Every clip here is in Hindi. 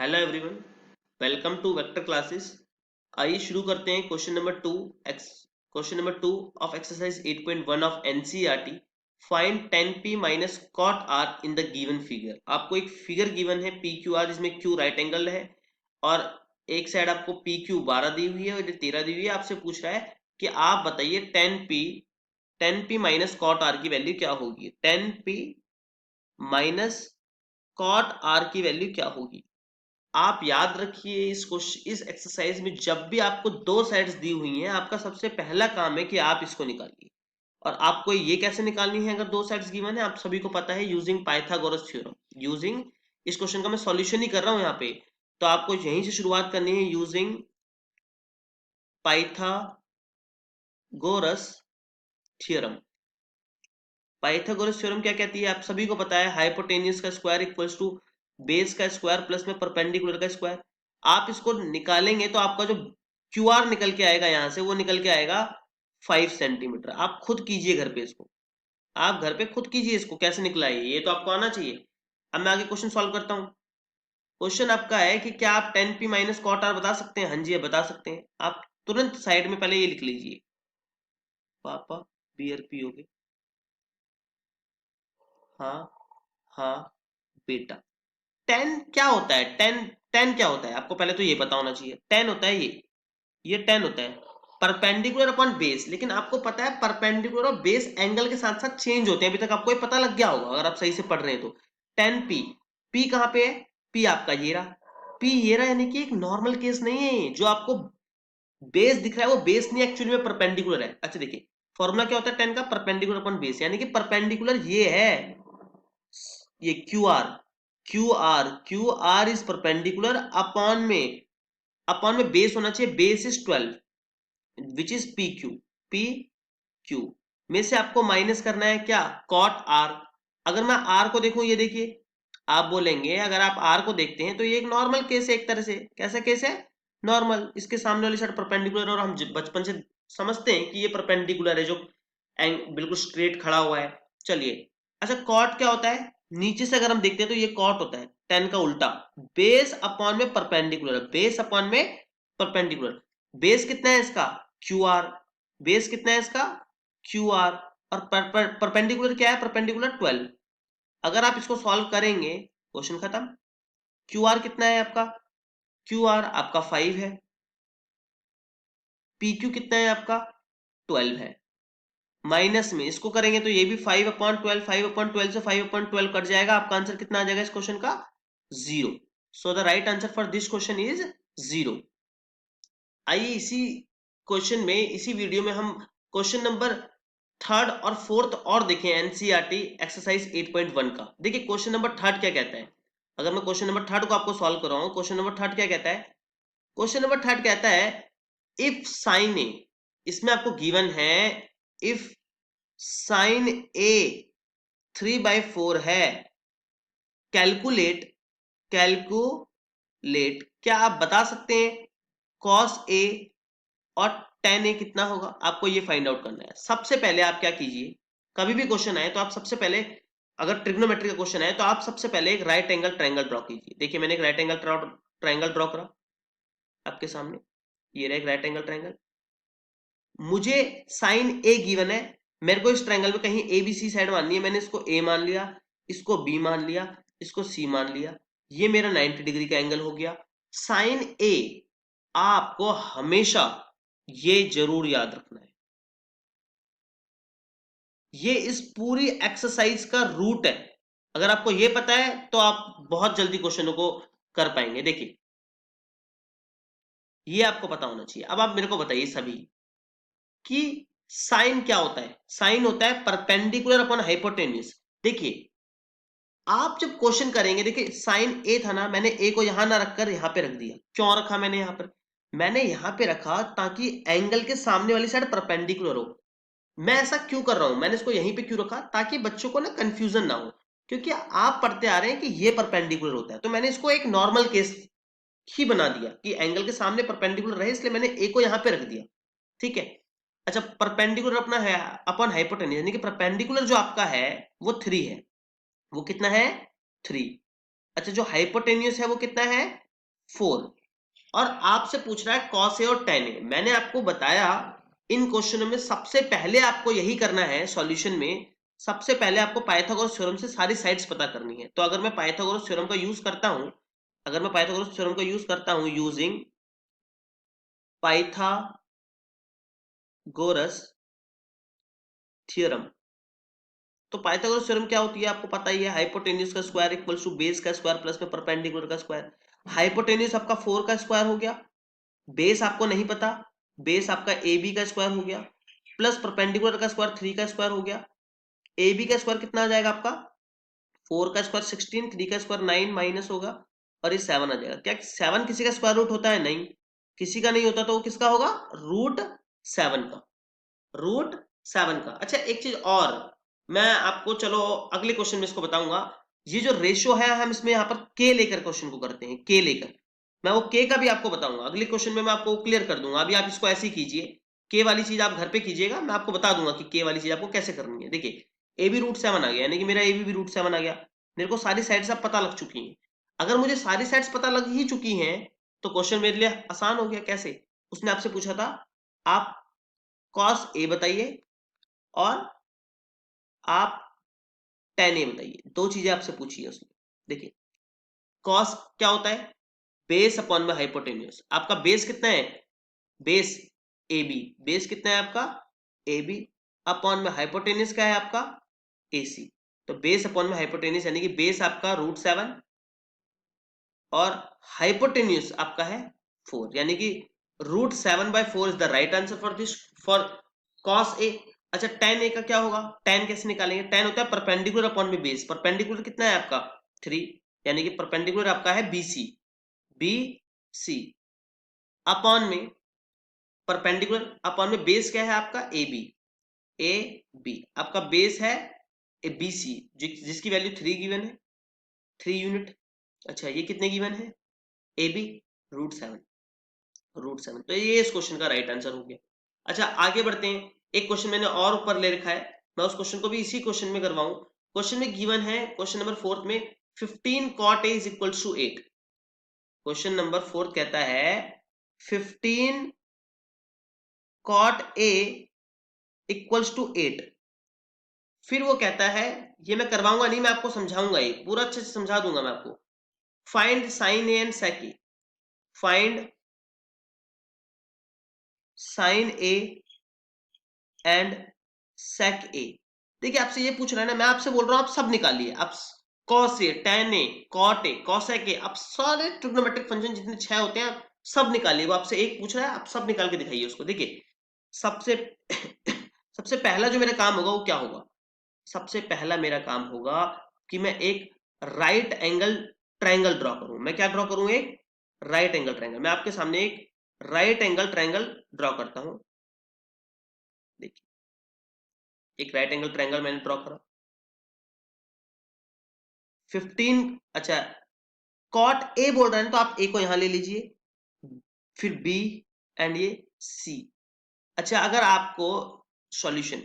Hello everyone, welcome to vector classes. आइए शुरू करते हैं question number two of exercise 8.1 of NCERT. Find tan p माइनस cot r in the given figure. आपको एक फिगर गिवन है पी क्यू आर, जिसमें q राइट एंगल है और एक साइड आपको पी क्यू 12 दी हुई है और इधर 13 दी हुई है। आपसे पूछ रहा है कि आप बताइए tan p माइनस cot r की वैल्यू क्या होगी। tan p माइनस cot r की वैल्यू क्या होगी। आप याद रखिए इस एक्सरसाइज में जब भी आपको दो साइड्स दी हुई हैं, आपका सबसे पहला काम है कि आप इसको निकालिए। और आपको ये कैसे निकालनी है अगर दो साइड्स गिवन है, आप सभी को पता है, यूजिंग पाइथागोरस थ्योरम। यूजिंग इस क्वेश्चन का मैं सॉल्यूशन ही कर रहा हूं यहाँ पे, तो आपको यहीं से शुरुआत करनी है, using Pythagoras theorem. Pythagoras theorem क्या कहती है, आप सभी को पता है, हाइपोटेन्यूज का स्क्वायर इक्वल्स टू बेस का स्क्वायर प्लस में परपेंडिकुलर का स्क्वायर। आप इसको निकालेंगे तो आपका जो क्यू आर निकल के आएगा यहां से, वो निकल के आएगा 5 सेंटीमीटर। आप खुद कीजिए घर पे इसको, आप घर पे खुद कीजिए इसको, कैसे निकला है ये तो आपको आना चाहिए। अब मैं आगे क्वेश्चन सॉल्व करता हूँ। क्वेश्चन आपका है कि क्या आप tan p माइनस कॉट आर बता सकते हैं। हाँ जी, बता सकते हैं। आप तुरंत साइड में पहले ये लिख लीजिए, पापा बियर पियोगे, हाँ हाँ बेटा। टेन क्या होता है, टेन टेन क्या होता है आपको पहले तो ये पता होना चाहिए। टेन होता है ये टेन होता है परपेंडिकुलर अपॉन बेस। लेकिन आपको पता है परपेंडिकुलर और बेस एंगल के साथ साथ चेंज होते हैं, अभी तक आपको ये पता लग गया होगा अगर आप सही से पढ़ रहे हैं तो। टेन पी, पी कहां पे है, पी आपका ये रहा, पी ये रहा, यानी कि एक नॉर्मल केस नहीं है। जो आपको बेस दिख रहा है वो बेस नहीं, एक्चुअली में परपेंडिकुलर है। अच्छा देखिए, फॉर्मूला क्या होता है टेन का, परपेंडिकुलर अपॉन बेस, यानी कि परपेंडिकुलर ये है, ये Q R is perpendicular upon में बेस होना चाहिए, base is 12 which is P Q में से आपको माइनस करना है क्या, कॉट आर। अगर मैं आर को देखूं, ये देखिए, आप बोलेंगे अगर आप आर को देखते हैं तो ये एक नॉर्मल केस है, एक तरह से कैसा केस है, नॉर्मल। इसके सामने वाली साइड परपेंडिकुलर, और हम बचपन से समझते हैं कि ये परपेंडिकुलर है, जो बिल्कुल स्ट्रेट खड़ा हुआ है। चलिए, अच्छा कॉट क्या होता है, नीचे से अगर हम देखते हैं तो ये कॉट होता है टेन का उल्टा, बेस अपॉन में परपेंडिकुलर, बेस अपॉन में परपेंडिकुलर। बेस कितना है इसका, क्यू आर, बेस कितना है इसका, क्यू आर, और परपेंडिकुलर क्या है, परपेंडिकुलर 12। अगर आप इसको सॉल्व करेंगे, क्वेश्चन खत्म। क्यू आर कितना है आपका, क्यू आर आपका 5 है, पी क्यू कितना है आपका 12 है। माइनस में इसको करेंगे तो ये भी 5/12, 5/12 से 5/12 कट जाएगा। आपका आंसर कितना आ जाएगा इस क्वेश्चन का, 0। So the right answer for this question is 0। आइए इसी क्वेश्चन में, इसी वीडियो में हम क्वेश्चन नंबर थर्ड और फोर्थ और देखें एनसीईआरटी एक्सरसाइज 8.1 का। देखिए क्वेश्चन नंबर थर्ड क्या कहता है। अगर मैं क्वेश्चन नंबर थर्ड को आपको सॉल्व कर रहा हूं, क्वेश्चन नंबर थर्ड क्या कहता है, क्वेश्चन नंबर थर्ड कहता है इफ साइन ए, इसमें आपको गिवन है इफ साइन ए 3/4 है, कैलकुलेट कैलकुलेट क्या आप बता सकते हैं कॉस ए और tan ए कितना होगा। आपको ये फाइंड आउट करना है। सबसे पहले आप क्या कीजिए, कभी भी क्वेश्चन आए तो आप सबसे पहले, अगर ट्रिग्नोमेट्री का क्वेश्चन है तो आप सबसे पहले एक राइट एंगल ट्रायंगल ड्रॉ कीजिए। देखिए मैंने एक राइट एंगल ट्रायंगल ड्रॉ करा आपके सामने, ये रहा एक राइट एंगल ट्रायंगल। मुझे साइन ए गिवन है, मेरे को इस ट्रायंगल में कहीं ए बी सी साइड माननी है। मैंने इसको ए मान लिया, इसको बी मान लिया, इसको सी मान लिया। ये मेरा 90 डिग्री का एंगल हो गया। साइन ए आपको हमेशा ये जरूर याद रखना है, ये इस पूरी एक्सरसाइज का रूट है। अगर आपको ये पता है तो आप बहुत जल्दी क्वेश्चनों को कर पाएंगे। देखिए ये आपको पता होना चाहिए। अब आप मेरे को बताइए सभी कि साइन क्या होता है। साइन होता है परपेंडिकुलर अपॉन हाइपोटेन्यूज। देखिए आप जब क्वेश्चन करेंगे, देखिए साइन ए था ना, मैंने ए को यहां ना रखकर यहां पे रख दिया। क्यों रखा मैंने यहां पर, मैंने यहां पे रखा ताकि एंगल के सामने वाली साइड परपेंडिकुलर हो। मैं ऐसा क्यों कर रहा हूं, मैंने इसको यहीं पे क्यों रखा, ताकि बच्चों को ना कंफ्यूजन ना हो। क्योंकि आप पढ़ते आ रहे हैं कि ये परपेंडिकुलर होता है, तो मैंने इसको एक नॉर्मल केस ही बना दिया कि एंगल के सामने परपेंडिकुलर रहे, इसलिए मैंने ए को यहां पे रख दिया। ठीक है। अच्छा परपेंडिकुलर अपना है अपॉन हाइपोटेन्यूज, यानी कि परपेंडिकुलर जो आपका है वो 3 है। वो कितना है, 3। अच्छा जो हाइपोटेन्यूज है वो कितना है, 4 और आपसे पूछ रहा है cos A और tan A। मैंने आपको बताया इन क्वेश्चनों में सबसे पहले आपको यही करना है, सॉल्यूशन में सबसे पहले आपको पाइथागोरस थ्योरम से सारी साइड्स पता करनी है। तो अगर मैं पाइथागोरस थ्योरम का यूज करता हूं, यूजिंग पाइथागोरस थ्योरम, तो पाइथागोरस थ्योरम क्या होती है आपको पता ही है, हाइपोटेन्यूज का स्क्वायर इक्वल्स टू बेस का स्क्वायर प्लस में परपेंडिकुलर का स्क्वायर। हाइपोटेन्यूज आपका 4 का स्क्वायर हो गया, बेस आपको नहीं पता, बेस आपका ए बी का स्क्वायर हो गया, प्लस परपेंडिकुलर का स्क्वायर 3 का स्क्वायर हो गया। ए बी का स्क्वायर कितना आ जाएगा आपका 4 का स्क्वायर 16, 3 का स्क्वायर 9 माइनस होगा और ये 7 आ जाएगा। क्या 7 किसी का स्क्वायर रूट होता है? नहीं, किसी का नहीं होता, तो वो किसका होगा? रूट 7 का, रूट 7 का। अच्छा एक चीज और मैं आपको, चलो अगले क्वेश्चन में इसको बताऊंगा। ये जो रेशियो है हम इसमें यहाँ पर के लेकर क्वेश्चन को करते हैं, के लेकर। मैं वो के का भी आपको बताऊंगा अगले क्वेश्चन में, मैं आपको क्लियर कर दूंगा। अभी आप इसको ऐसे ही कीजिए, के वाली चीज आप घर पे कीजिएगा, मैं आपको बता दूंगा कि के वाली चीज आपको कैसे करनी है। देखिए ए बी रूट 7 आ गया, यानी कि मेरा ए बी भी रूट 7 आ गया। मेरे को सारी साइड्स अब पता लग चुकी हैं। अगर मुझे सारी साइड्स पता लग ही चुकी हैं तो क्वेश्चन मेरे लिए आसान हो गया। कैसे? उसने आपसे पूछा था आप कॉस ए बताइए और आप tan ए बताइए, दो चीजें आपसे पूछी है उसने। देखिए कॉस क्या होता है? बेस अपॉन में हाइपोटेन्यूज। आपका बेस कितना है? Base A B. बेस कितना है आपका? ए बी अपॉन में हाइपोटेन्यूज क्या है आपका? ए सी। तो बेस अपॉन में हाइपोटेन्यूज यानी कि बेस आपका रूट 7 और हाइपोटेन्यूज आपका है 4, यानी कि root 7/4 is the right answer for this, for cos A. अच्छा tan ए का क्या होगा? tan कैसे निकालेंगे? tan होता है परपेंडिकुलर अपॉन में बेस। परपेंडिकुलर कितना है आपका? 3, यानी कि परपेंडिकुलर आपका है BC, BC अपॉन में परपेंडिकुलर अपॉन में बेस क्या है आपका? AB, AB आपका बेस है BC जिसकी वैल्यू 3 गिवन है, 3 यूनिट। अच्छा ये कितने गिवन है? AB root 7, root 7। तो ये इस क्वेश्चन का राइट आंसर हो गया। अच्छा आगे बढ़ते हैं, एक क्वेश्चन मैंने और ऊपर ले रखा है, मैं उस क्वेश्चन को भी इसी क्वेश्चन में करवाऊं। क्वेश्चन में गिवन है, क्वेश्चन नंबर 4 में 15 cot a is equals to 8। Question number 4 कहता है 15 cot a इक्वल्स टू 8। फिर वो कहता है, ये मैं करवाऊंगा नहीं, मैं आपको समझाऊंगा, ये पूरा अच्छे से समझा दूंगा मैं आपको। Find sine A and sec A, find sine A and sec A. देखिए आपसे ये पूछ रहा है ना, मैं आपसे बोल रहा हूं आप सब निकालिए। आप cos A, tan A, cot A, cosec A, आप सारे ट्रिग्नोमेट्रिक फंक्शन जितने 6 होते हैं आप सब निकालिए। वो आपसे एक पूछ रहा है, आप सब निकाल के दिखाइए उसको। देखिए सबसे सबसे पहला जो मेरा काम होगा वो क्या होगा? सबसे पहला मेरा काम होगा कि मैं एक राइट एंगल ट्रायंगल ड्रॉ करूं। मैं क्या ड्रॉ करूं? एक राइट एंगल ट्रायंगल। मैं आपके सामने एक राइट एंगल ट्रायंगल ड्रॉ करता हूं। देखिए एक राइट एंगल ट्रायंगल मैंने ड्रॉ करा। 15, अच्छा कॉट ए बोल रहे हैं तो आप ए को यहां ले लीजिए, फिर बी एंड ये सी। अच्छा अगर आपको सॉल्यूशन,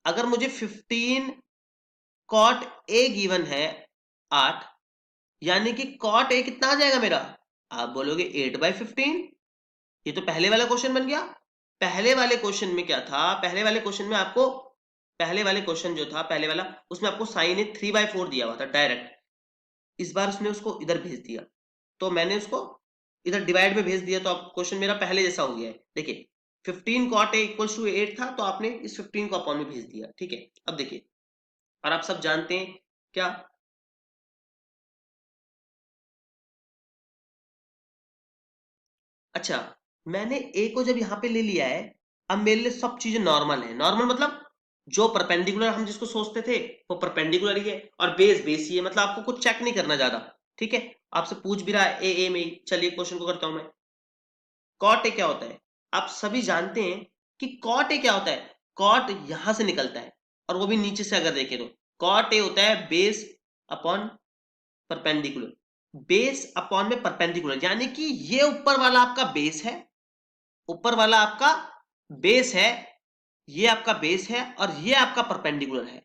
अगर मुझे 15 कॉट ए गिवन है 8, यानी कि कॉट ए कितना आ जाएगा मेरा? आप बोलोगे 8/15। ये तो पहले वाला क्वेश्चन बन गया। पहले वाले क्वेश्चन में क्या था? पहले वाले क्वेश्चन में आपको, पहले वाले क्वेश्चन जो था पहले वाला, उसमें आपको साइन ए 3/4 दिया हुआ था डायरेक्ट। इस बार उसने उसको इधर भेज दिया, तो मैंने उसको इधर डिवाइड में भेज दिया, तो अब क्वेश्चन मेरा पहले जैसा हो गया है। देखिए 15 cot a इक्वल्स टू 8 था, तो आपने इस 15 को अपॉन में भेज दिया। ठीक है, अब देखिए, और आप सब जानते हैं क्या? अच्छा मैंने a को जब यहां पे ले लिया है, अब मेरे लिए सब चीजें नॉर्मल है। नॉर्मल मतलब जो परपेंडिकुलर हम जिसको सोचते थे वो परपेंडिकुलर ही है, और बेस बेस ही है। मतलब आपको कुछ चेक नहीं करना ज्यादा। ठीक है, आपसे पूछ भी रहा है ए में ही। चलिए क्वेश्चन को करता हूं मैं। कॉट ए क्या होता है? आप सभी जानते हैं कि कॉट ए क्या होता है। कॉट यहां से निकलता है, और वो भी नीचे से अगर देखें तो कॉट ए होता है base upon perpendicular. Base upon में परपेंडिकुलर, यानी कि ये ऊपर वाला आपका बेस है, ऊपर वाला आपका बेस है, ये आपका बेस है और ये आपका परपेंडिकुलर है।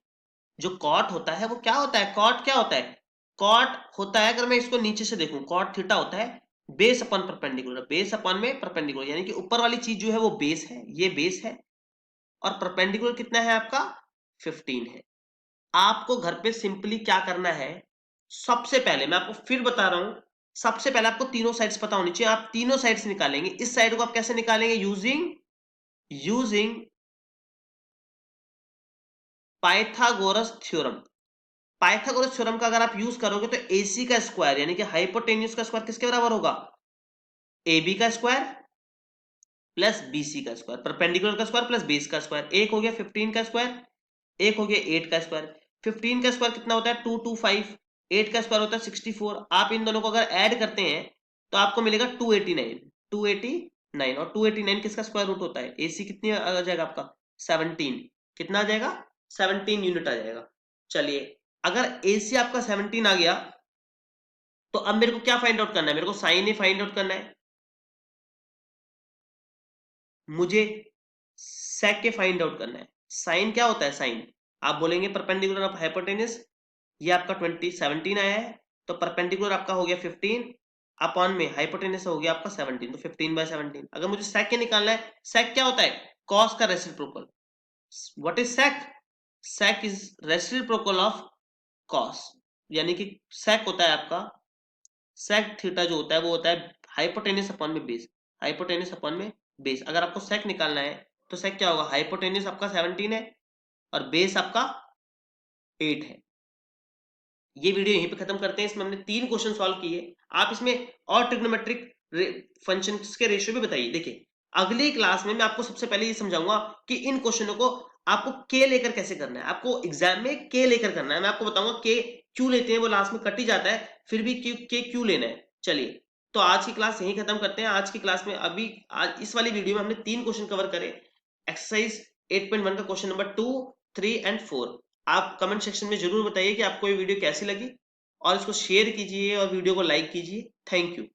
जो कॉट होता है वो क्या होता है? कॉट क्या होता है? कॉट होता है, अगर मैं इसको नीचे से देखूं, कॉट थीटा होता है बेस अपन परपेंडिकुलर, बेस अपन में परपेंडिकुलर, यानी कि ऊपर वाली चीज जो है वो बेस है, ये बेस है, और परपेंडिकुलर कितना है आपका 15 है। आपको घर पे सिंपली क्या करना है, सबसे पहले मैं आपको फिर बता रहा हूं, सबसे पहले आपको तीनों साइड्स पता होनी चाहिए, आप तीनों साइड्स निकालेंगे। इस साइड को आप कैसे निकालेंगे, using Pythagoras theorem. Pythagoras theorem का अगर आप यूज करोगे तो AC का स्क्वायर यानी कि हाइपोटेन्यूज का स्क्वायर किसके बराबर होगा, AB का स्क्वायर प्लस BC का स्क्वायर, परपेंडिकुलर का स्क्वायर प्लस बेस का स्क्वायर। एक हो गया 15 का स्क्वायर, एक हो गया 8 का स्क्वायर। 15 का स्क्वायर कितना होता है 225, 8 का स्क्वायर होता है 64। आप इन दोनों को अगर ऐड करते हैं तो आपको मिलेगा 289, और 289 किसका स्क्वायर रूट होता है, AC कितनी आ जाएगा आपका 17, कितना आ जाएगा 17 यूनिट आ जाएगा। चलिए, अगर AC आपका 17 आ गया तो अब मेरे को क्या फाइंड आउट करना है, मेरे को साइन ए फाइंड आउट करना है, मुझे सेक के फाइंड आउट करना है। साइन क्या होता है, साइन आप बोलेंगे परपेंडिकुलर ऑफ हाइपोटेन्यूज, ये आपका 17 आया है, तो परपेंडिकुलर आपका हो गया 15 अपॉन में हाइपोटेन्यूज हो गया आपका 17, तो 15/17। अगर मुझे सेक के निकालना है, सेक क्या होता है, कॉस का reciprocal. What is sec, sec is reciprocal of cos, यानी कि सेक होता है आपका, सेक थीटा जो होता है वो होता है हाइपोटेन्यूज अपॉन में बेस, हाइपोटेन्यूज अपॉन में बेस। अगर आपको सेक निकालना है तो सेक क्या होगा, हाइपोटेन्यूज आपका 17 है और बेस आपका 8 है। ये वीडियो यहीं पे खत्म करते हैं, इसमें हमने 3 क्वेश्चन सॉल्व किए। आप इसमें और ट्रिग्नोमेट्रिक फंक्शंस के रेशियो भी बताइए। देखिए, अगली क्लास में मैं आपको सबसे पहले ये समझाऊंगा कि इन क्वेश्चनों को आपको के लेकर कैसे करना है, आपको एग्जाम में के लेकर करना है। मैं आपको बताऊंगा के क्यों लेते हैं, वो लास्ट में कट ही जाता है, फिर भी के क्यों लेना है। चलिए, तो आज की क्लास यहीं खत्म करते हैं। आज की क्लास में अभी आज इस वाली वीडियो में हमने 3 क्वेश्चन कवर करे, एक्सरसाइज 8.1 का क्वेश्चन नंबर 2, 3 एंड 4। आप कमेंट सेक्शन में जरूर बताइए कि आपको ये वीडियो कैसी लगी, और इसको शेयर कीजिए और वीडियो को लाइक कीजिए। Thank you.